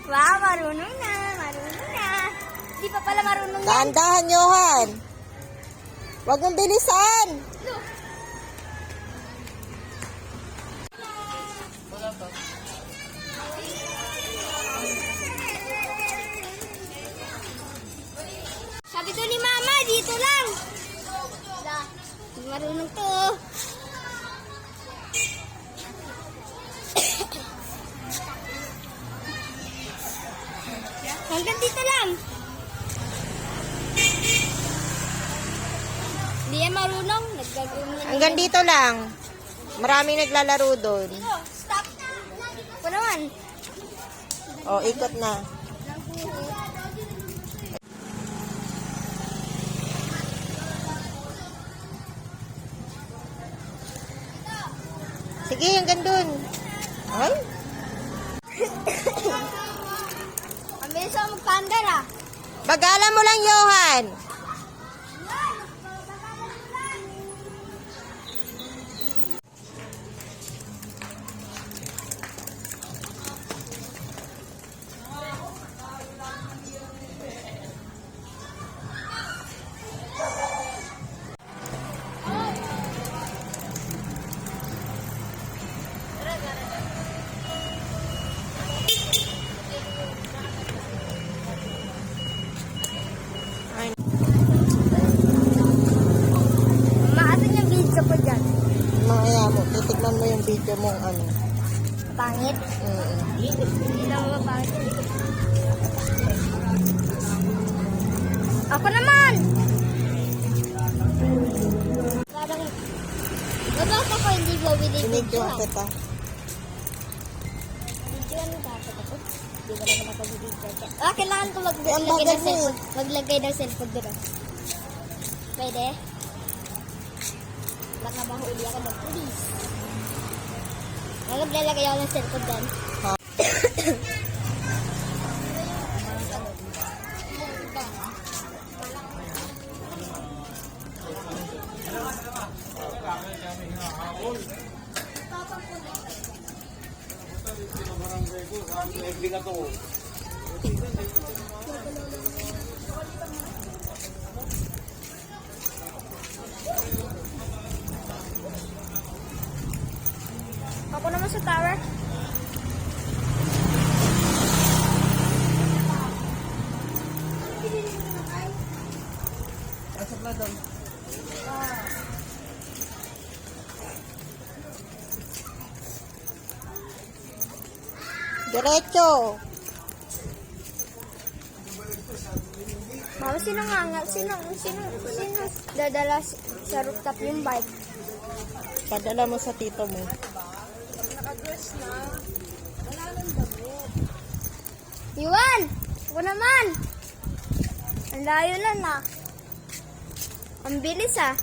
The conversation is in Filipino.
Wow, marunong na. Marunong na. Di pa pala marunong yan. Dahan-dahan, Johan. Huwag mong bilisan. Sabi to ni Mama, dito lang. Marunong to. Hanggang dito lang. Hindi yan marunong. Hanggang dito lang. Maraming naglalaro doon. Stop. Ako naman. O, ikot na. Sige, hanggang doon. Ay? Ang bilis ako magpandar ah. Bagalan mo lang, Johan. Maasan yung video ko dyan. Mamaya mo, titignan mo yung video mong ano. Pangit. Hindi naman mapangit. Ako naman! Parang, babasa ko hindi ko binibidyo. Binidyohan kita. Bidyoan mo dapat ako. Hindi ko naman ako bibidyo. Kailangan ko Ang maglagay bagal ng mo cellphone. Maglagay ng cellphone dito. Pwede? Baka mahuli ako ng police. Maglalagay ako ng cellphone dyan. Ha? Ako naman sa tower. Pasok na doon. Diretso. Mama, sino dadala sa rooftop yung bike? Padala mo sa tito mo. Iwan! Ako naman! Ang layo na na. Ang bilis ah.